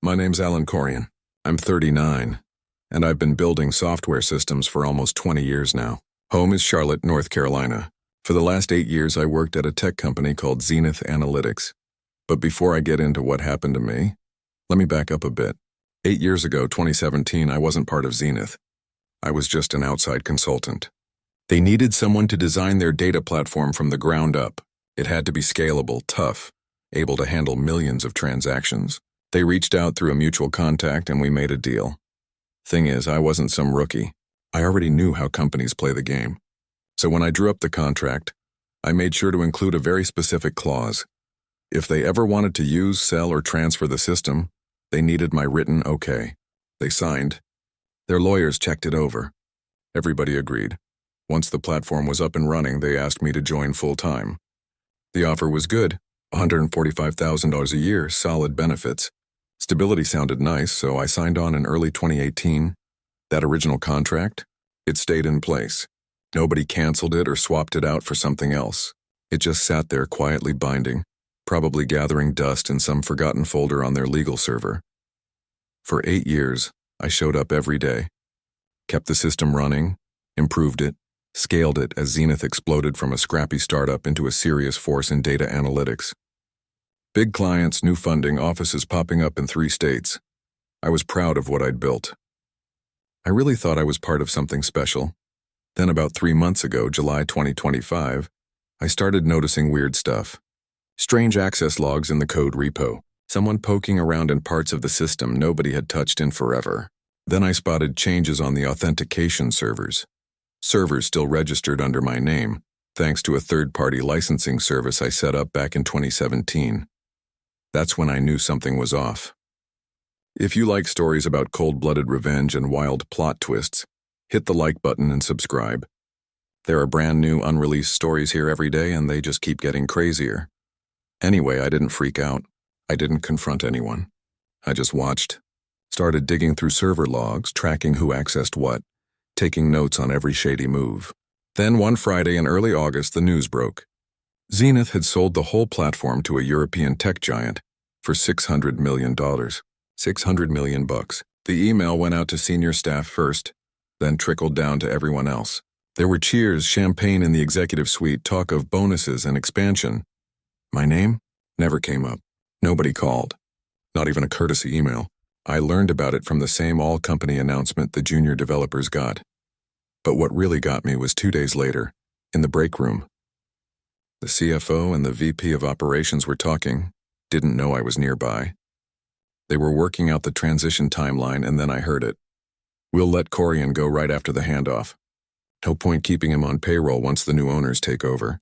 My name's Corrigan. I'm 39, and I've been building software systems for almost 20 years now. Home is Charlotte, North Carolina. For the last 8 years, I worked at a tech company called Zenith Analytics. But before I get into what happened to me, let me back up a bit. 8 years ago, 2017, I wasn't part of Zenith. I was just an outside consultant. They needed someone to design their data platform from the ground up. It had to be scalable, tough, able to handle millions of transactions. They reached out through a mutual contact and we made a deal. Thing is, I wasn't some rookie. I already knew how companies play the game. So when I drew up the contract, I made sure to include a very specific clause. If they ever wanted to use, sell, or transfer the system, they needed my written okay. They signed. Their lawyers checked it over. Everybody agreed. Once the platform was up and running, they asked me to join full-time. The offer was good, $145,000 a year, solid benefits. Stability sounded nice, so I signed on in early 2018. That original contract, it stayed in place. Nobody canceled it or swapped it out for something else. It just sat there quietly binding, probably gathering dust in some forgotten folder on their legal server. For 8 years, I showed up every day, kept the system running, improved it, scaled it as Zenith exploded from a scrappy startup into a serious force in data analytics. Big clients, new funding, offices popping up in 3 states. I was proud of what I'd built. I really thought I was part of something special. Then about 3 months ago, July 2025, I started noticing weird stuff. Strange access logs in the code repo. Someone poking around in parts of the system nobody had touched in forever. Then I spotted changes on the authentication servers. Servers still registered under my name, thanks to a third-party licensing service I set up back in 2017. That's when I knew something was off. If you like stories about cold-blooded revenge and wild plot twists, hit the like button and subscribe. There are brand new unreleased stories here every day and they just keep getting crazier. Anyway, I didn't freak out. I didn't confront anyone. I just watched. Started digging through server logs, tracking who accessed what, taking notes on every shady move. Then one Friday in early August, the news broke. Zenith had sold the whole platform to a European tech giant for $600 million. $600 million bucks. The email went out to senior staff first, then trickled down to everyone else. There were cheers, champagne in the executive suite, talk of bonuses and expansion. My name never came up. Nobody called. Not even a courtesy email. I learned about it from the same all-company announcement the junior developers got. But what really got me was 2 days later, in the break room. The CFO and the VP of operations were talking, didn't know I was nearby. They were working out the transition timeline and then I heard it. We'll let Corrigan go right after the handoff. No point keeping him on payroll once the new owners take over.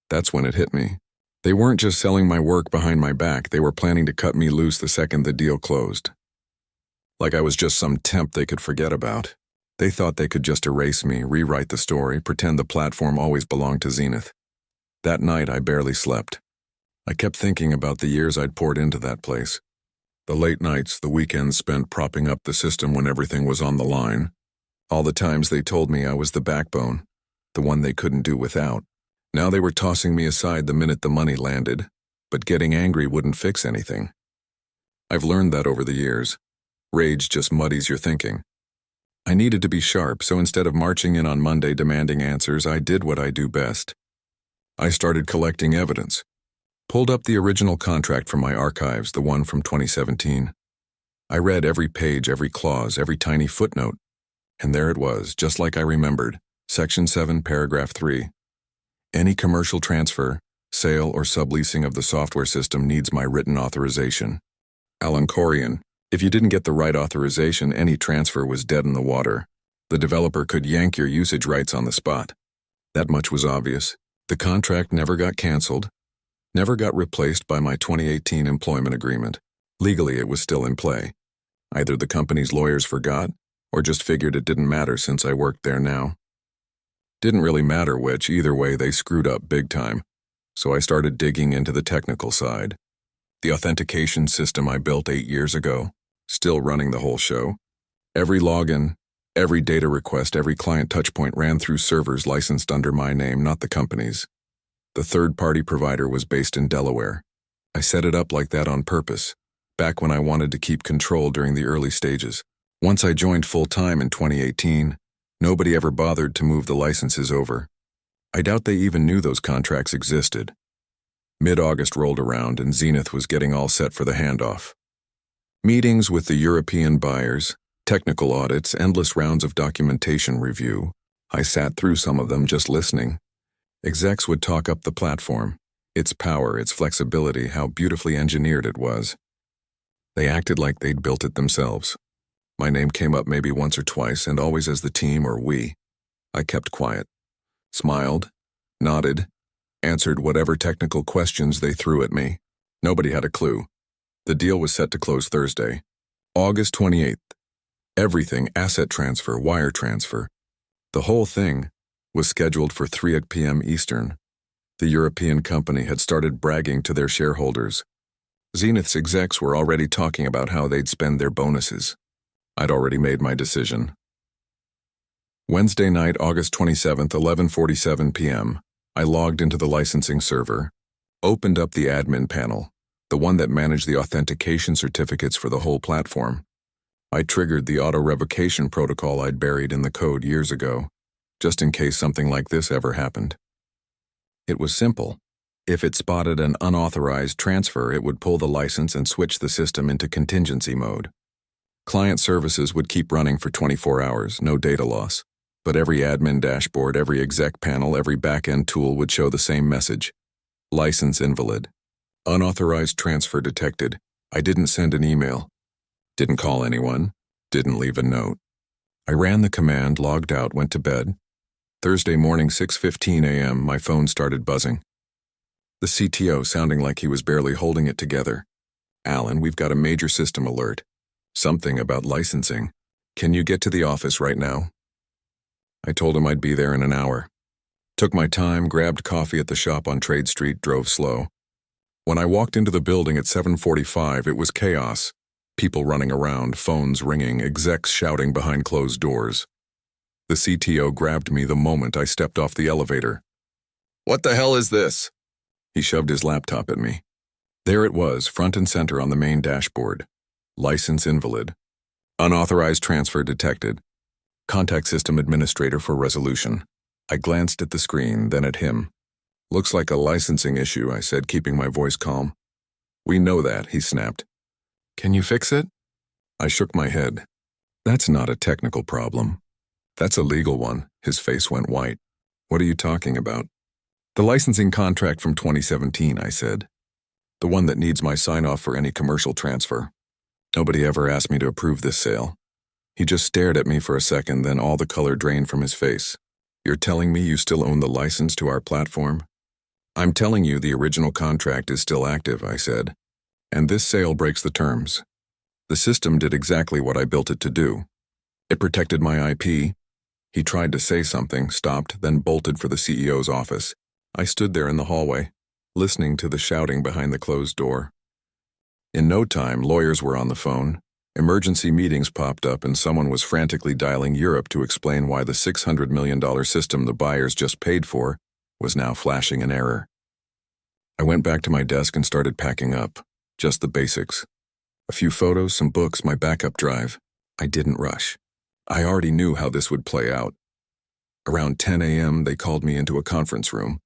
That's when it hit me. They weren't just selling my work behind my back, they were planning to cut me loose the second the deal closed. Like I was just some temp they could forget about. They thought they could just erase me, rewrite the story, pretend the platform always belonged to Zenith. That night, I barely slept. I kept thinking about the years I'd poured into that place. The late nights, the weekends spent propping up the system when everything was on the line. All the times they told me I was the backbone, the one they couldn't do without. Now they were tossing me aside the minute the money landed, but getting angry wouldn't fix anything. I've learned that over the years. Rage just muddies your thinking. I needed to be sharp, so instead of marching in on Monday demanding answers, I did what I do best. I started collecting evidence. Pulled up the original contract from my archives, the one from 2017. I read every page, every clause, every tiny footnote. And there it was, just like I remembered. Section 7, paragraph 3. Any commercial transfer, sale, or subleasing of the software system needs my written authorization. Corrigan. If you didn't get the right authorization, any transfer was dead in the water. The developer could yank your usage rights on the spot. That much was obvious. The contract never got canceled, never got replaced by my 2018 employment agreement. Legally, it was still in play. Either the company's lawyers forgot, or just figured it didn't matter since I worked there now. Didn't really matter which, either way they screwed up big time. So I started digging into the technical side. The authentication system I built 8 years ago, still running the whole show. Every login, every data request, every client touchpoint ran through servers licensed under my name, not the company's. The third-party provider was based in Delaware. I set it up like that on purpose. back when I wanted to keep control during the early stages. Once I joined full-time in 2018, nobody ever bothered to move the licenses over. I doubt they even knew those contracts existed. Mid-August rolled around and Zenith was getting all set for the handoff. Meetings with the European buyers, technical audits, endless rounds of documentation review. I sat through some of them just listening. Execs would talk up the platform, its power, its flexibility, how beautifully engineered it was. They acted like they'd built it themselves. My name came up maybe once or twice, and always as the team or we. I kept quiet, smiled, nodded, answered whatever technical questions they threw at me. Nobody had a clue. The deal was set to close Thursday, August 28th. Everything, asset transfer, wire transfer. The whole thing was scheduled for 3 p.m. Eastern. The European company had started bragging to their shareholders. Zenith's execs were already talking about how they'd spend their bonuses. I'd already made my decision. Wednesday night, August 27th, 11:47 p.m., I logged into the licensing server, opened up the admin panel, the one that managed the authentication certificates for the whole platform. I triggered the auto-revocation protocol I'd buried in the code years ago, just in case something like this ever happened. It was simple. If it spotted an unauthorized transfer, it would pull the license and switch the system into contingency mode. Client services would keep running for 24 hours, no data loss. But every admin dashboard, every exec panel, every back-end tool would show the same message. License invalid. Unauthorized transfer detected. I didn't send an email. Didn't call anyone. Didn't leave a note. I ran the command, logged out, went to bed. Thursday morning, 6:15 a.m., my phone started buzzing. The CTO sounding like he was barely holding it together. "Alan, we've got a major system alert. Something about licensing. Can you get to the office right now?" I told him I'd be there in an hour. Took my time, grabbed coffee at the shop on Trade Street, drove slow. When I walked into the building at 7:45, it was chaos. People running around, phones ringing, execs shouting behind closed doors. The CTO grabbed me the moment I stepped off the elevator. "What the hell is this?" He shoved his laptop at me. There it was, front and center on the main dashboard. License invalid. Unauthorized transfer detected. Contact system administrator for resolution. I glanced at the screen, then at him. "Looks like a licensing issue," I said, keeping my voice calm. "We know that," he snapped. "Can you fix it?" I shook my head. "That's not a technical problem. That's a legal one." His face went white. "What are you talking about?" "The licensing contract from 2017, I said. "The one that needs my sign-off for any commercial transfer. Nobody ever asked me to approve this sale." He just stared at me for a second, then all the color drained from his face. "You're telling me you still own the license to our platform?" "I'm telling you the original contract is still active," I said. "And this sale breaks the terms. The system did exactly what I built it to do. It protected my IP." He tried to say something, stopped, then bolted for the CEO's office. I stood there in the hallway, listening to the shouting behind the closed door. In no time, lawyers were on the phone. Emergency meetings popped up and someone was frantically dialing Europe to explain why the $600 million system the buyers just paid for was now flashing an error. I went back to my desk and started packing up. Just the basics. A few photos, some books, my backup drive. I didn't rush. I already knew how this would play out. Around 10 a.m., they called me into a conference room.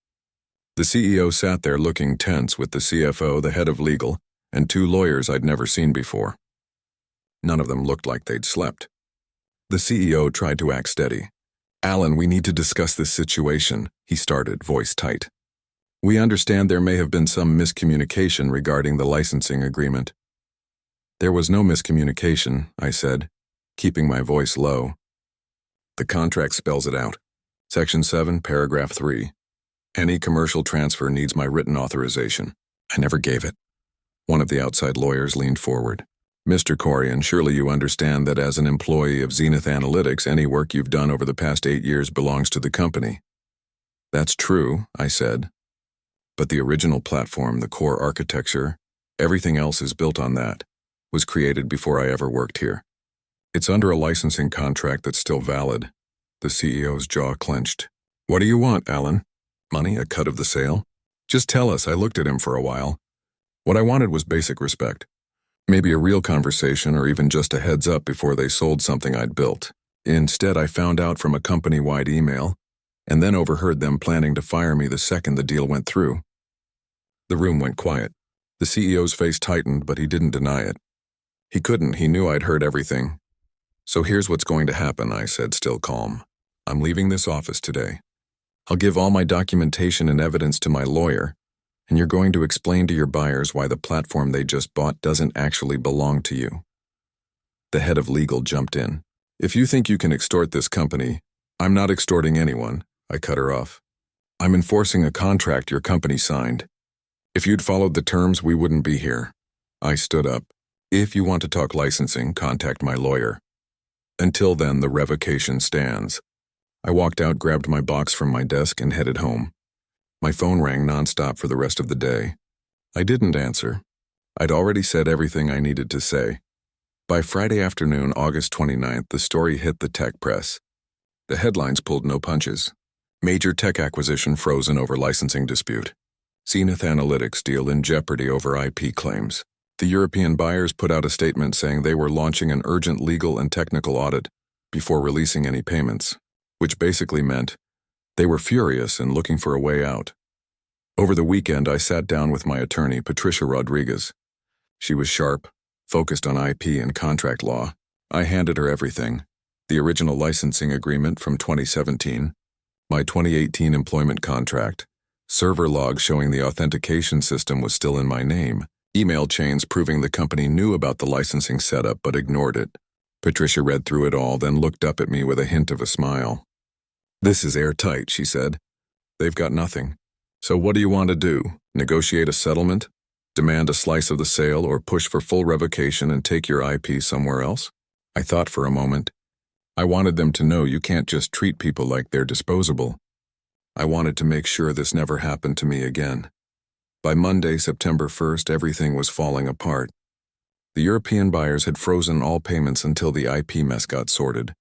The CEO sat there looking tense with the CFO, the head of legal, and 2 lawyers I'd never seen before. None of them looked like they'd slept. The CEO tried to act steady. "Alan, we need to discuss this situation," he started, voice tight. "We understand there may have been some miscommunication regarding the licensing agreement." "There was no miscommunication," I said, keeping my voice low. "The contract spells it out. Section 7, paragraph 3. Any commercial transfer needs my written authorization. I never gave it." One of the outside lawyers leaned forward. "Mr. Corrigan, surely you understand that as an employee of Zenith Analytics, any work you've done over the past 8 years belongs to the company." "That's true," I said. "But the original platform, the core architecture, everything else is built on that, was created before I ever worked here. It's under a licensing contract that's still valid." The CEO's jaw clenched. "What do you want, Alan? Money, a cut of the sale? Just tell us." I looked at him for a while. What I wanted was basic respect. Maybe a real conversation or even just a heads up before they sold something I'd built. Instead, I found out from a company-wide email, and then overheard them planning to fire me the second the deal went through. The room went quiet. The CEO's face tightened, but he didn't deny it. He couldn't, he knew I'd heard everything. "So here's what's going to happen," I said, still calm. "I'm leaving this office today. I'll give all my documentation and evidence to my lawyer, and you're going to explain to your buyers why the platform they just bought doesn't actually belong to you." The head of legal jumped in. "If you think you can extort this company, I'm not extorting anyone," I cut her off. "I'm enforcing a contract your company signed. If you'd followed the terms, we wouldn't be here." I stood up. "If you want to talk licensing, contact my lawyer. Until then, the revocation stands." I walked out, grabbed my box from my desk, and headed home. My phone rang nonstop for the rest of the day. I didn't answer. I'd already said everything I needed to say. By Friday afternoon, August 29th, the story hit the tech press. The headlines pulled no punches. Major tech acquisition frozen over licensing dispute. Zenith Analytics deal in jeopardy over IP claims. The European buyers put out a statement saying they were launching an urgent legal and technical audit before releasing any payments, which basically meant they were furious and looking for a way out. Over the weekend, I sat down with my attorney, Patricia Rodriguez. She was sharp, focused on IP and contract law. I handed her everything: the original licensing agreement from 2017, my 2018 employment contract, server logs showing the authentication system was still in my name, email chains proving the company knew about the licensing setup but ignored it. Patricia read through it all, then looked up at me with a hint of a smile. "This is airtight," she said. "They've got nothing. So what do you want to do? Negotiate a settlement? Demand a slice of the sale, or push for full revocation and take your IP somewhere else?" I thought for a moment. I wanted them to know you can't just treat people like they're disposable. I wanted to make sure this never happened to me again. By Monday, September 1st, everything was falling apart. The European buyers had frozen all payments until the IP mess got sorted.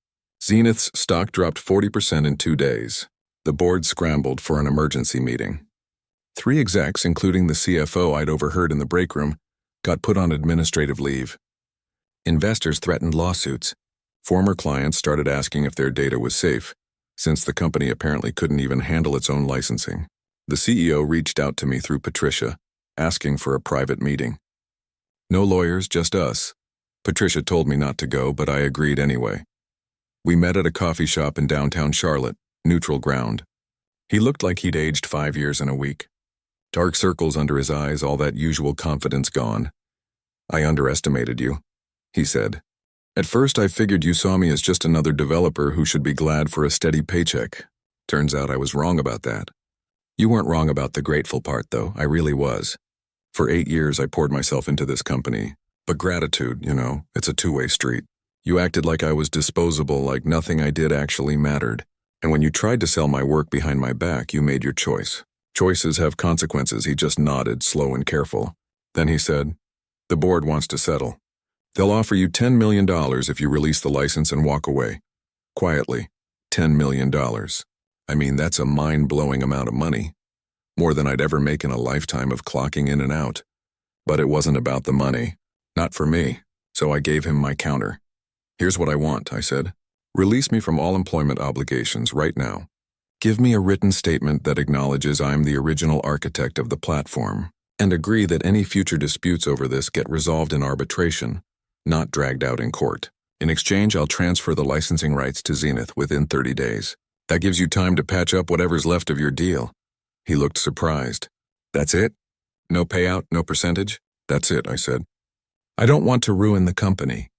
Zenith's stock dropped 40% in 2 days. The board scrambled for an emergency meeting. 3 execs, including the CFO I'd overheard in the break room, got put on administrative leave. Investors threatened lawsuits. Former clients started asking if their data was safe, since the company apparently couldn't even handle its own licensing. The CEO reached out to me through Patricia, asking for a private meeting. No lawyers, just us. Patricia told me not to go, but I agreed anyway. We met at a coffee shop in downtown Charlotte, neutral ground. He looked like he'd aged 5 years in a week. Dark circles under his eyes, all that usual confidence gone. "I underestimated you," he said. "At first I figured you saw me as just another developer who should be glad for a steady paycheck. Turns out I was wrong about that." "You weren't wrong about the grateful part, though. I really was. For 8 years I poured myself into this company. But gratitude, it's a two-way street. You acted like I was disposable, like nothing I did actually mattered. And when you tried to sell my work behind my back, you made your choice. Choices have consequences." He just nodded, slow and careful. Then he said, "The board wants to settle. They'll offer you $10 million if you release the license and walk away. Quietly, $10 million. I mean, that's a mind-blowing amount of money. More than I'd ever make in a lifetime of clocking in and out. But it wasn't about the money. Not for me. So I gave him my counter. "Here's what I want," I said. "Release me from all employment obligations right now. Give me a written statement that acknowledges I'm the original architect of the platform, and agree that any future disputes over this get resolved in arbitration, not dragged out in court. In exchange, I'll transfer the licensing rights to Zenith within 30 days. That gives you time to patch up whatever's left of your deal." He looked surprised. "That's it? No payout, no percentage?" "That's it," I said. "I don't want to ruin the company.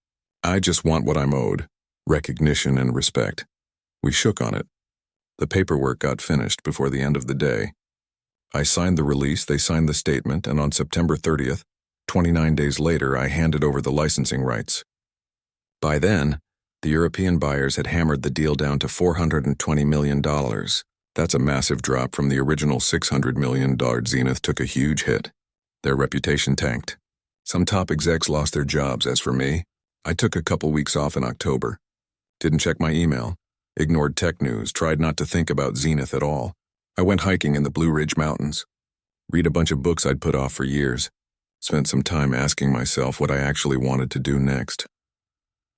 I just want what I'm owed, recognition and respect." We shook on it. The paperwork got finished before the end of the day. I signed the release, they signed the statement, and on September 30th, 29 days later, I handed over the licensing rights. By then, the European buyers had hammered the deal down to $420 million. That's a massive drop from the original $600 million. Zenith took a huge hit. Their reputation tanked. Some top execs lost their jobs. As for me, I took a couple weeks off in October. Didn't check my email. Ignored tech news, tried not to think about Zenith at all. I went hiking in the Blue Ridge Mountains. Read a bunch of books I'd put off for years. Spent some time asking myself what I actually wanted to do next.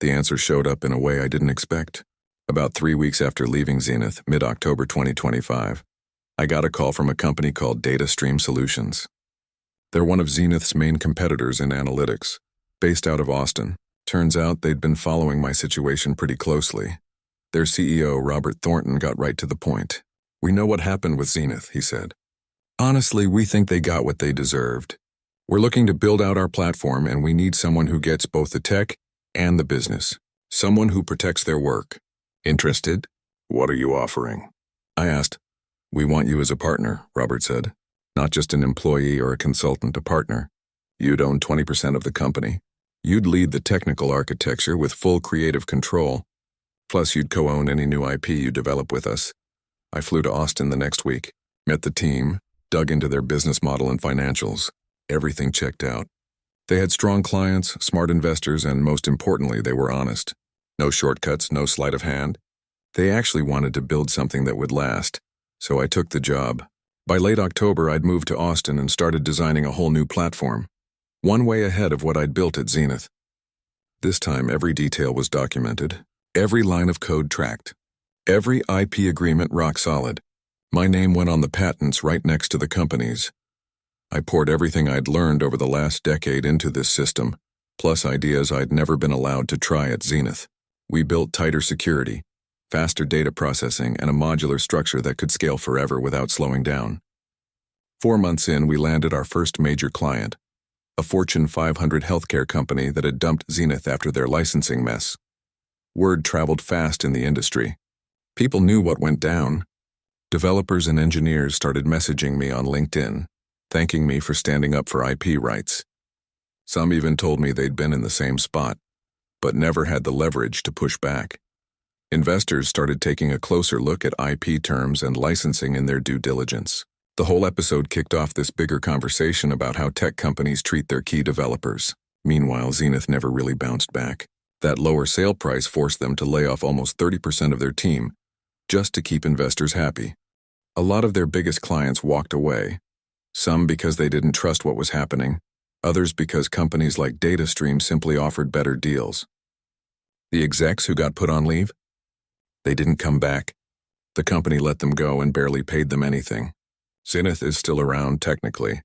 The answer showed up in a way I didn't expect. About 3 weeks after leaving Zenith, mid-October 2025, I got a call from a company called Data Stream Solutions. They're one of Zenith's main competitors in analytics, based out of Austin. Turns out they'd been following my situation pretty closely. Their CEO, Robert Thornton, got right to the point. "We know what happened with Zenith," he said. "Honestly, we think they got what they deserved. We're looking to build out our platform, and we need someone who gets both the tech and the business. Someone who protects their work. Interested?" "What are you offering?" I asked. "We want you as a partner," Robert said. "Not just an employee or a consultant, a partner. You'd own 20% of the company. You'd lead the technical architecture with full creative control. Plus, you'd co-own any new IP you develop with us." I flew to Austin the next week, met the team, dug into their business model and financials. Everything checked out. They had strong clients, smart investors, and most importantly, they were honest. No shortcuts, no sleight of hand. They actually wanted to build something that would last, so I took the job. By late October, I'd moved to Austin and started designing a whole new platform, one way ahead of what I'd built at Zenith. This time, every detail was documented, every line of code tracked, every IP agreement rock solid. My name went on the patents right next to the company's. I poured everything I'd learned over the last decade into this system, plus ideas I'd never been allowed to try at Zenith. We built tighter security, faster data processing, and a modular structure that could scale forever without slowing down. 4 months in, we landed our first major client, a Fortune 500 healthcare company that had dumped Zenith after their licensing mess. Word traveled fast in the industry. People knew what went down. Developers and engineers started messaging me on LinkedIn, thanking me for standing up for IP rights. Some even told me they'd been in the same spot, but never had the leverage to push back. Investors started taking a closer look at IP terms and licensing in their due diligence. The whole episode kicked off this bigger conversation about how tech companies treat their key developers. Meanwhile, Zenith never really bounced back. That lower sale price forced them to lay off almost 30% of their team, just to keep investors happy. A lot of their biggest clients walked away, some because they didn't trust what was happening, others because companies like DataStream simply offered better deals. The execs who got put on leave? They didn't come back. The company let them go and barely paid them anything. Zenith is still around technically,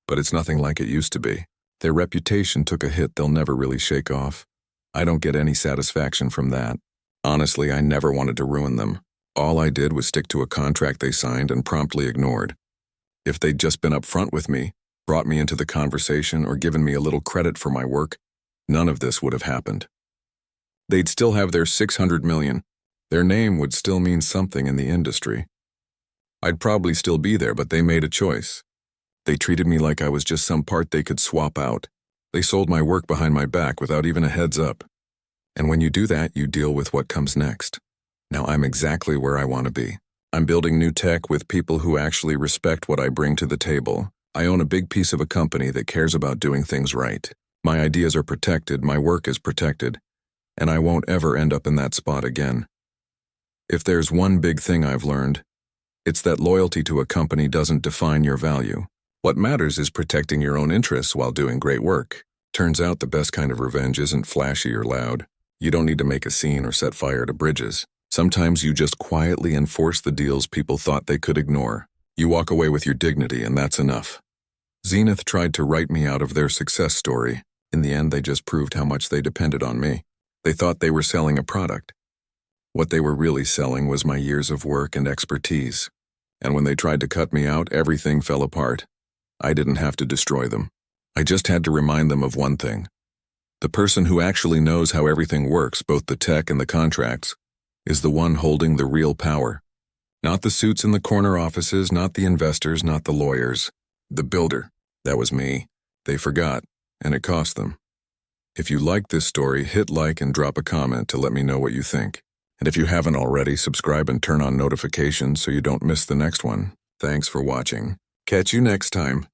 but it's nothing like it used to be. Their reputation took a hit they'll never really shake off. I don't get any satisfaction from that. Honestly, I never wanted to ruin them. All I did was stick to a contract they signed and promptly ignored. If they'd just been upfront with me, brought me into the conversation, or given me a little credit for my work, none of this would have happened. They'd still have their $600 million. Their name would still mean something in the industry. I'd probably still be there, but they made a choice. They treated me like I was just some part they could swap out. They sold my work behind my back without even a heads up. And when you do that, you deal with what comes next. Now I'm exactly where I want to be. I'm building new tech with people who actually respect what I bring to the table. I own a big piece of a company that cares about doing things right. My ideas are protected, my work is protected, and I won't ever end up in that spot again. If there's one big thing I've learned, it's that loyalty to a company doesn't define your value. What matters is protecting your own interests while doing great work. Turns out the best kind of revenge isn't flashy or loud. You don't need to make a scene or set fire to bridges. Sometimes you just quietly enforce the deals people thought they could ignore. You walk away with your dignity, and that's enough. Zenith tried to write me out of their success story. In the end, they just proved how much they depended on me. They thought they were selling a product. What they were really selling was my years of work and expertise. And when they tried to cut me out, everything fell apart. I didn't have to destroy them. I just had to remind them of one thing. The person who actually knows how everything works, both the tech and the contracts, is the one holding the real power. Not the suits in the corner offices, not the investors, not the lawyers. The builder. That was me. They forgot, and it cost them. If you like this story, hit like and drop a comment to let me know what you think. And if you haven't already, subscribe and turn on notifications so you don't miss the next one. Thanks for watching. Catch you next time.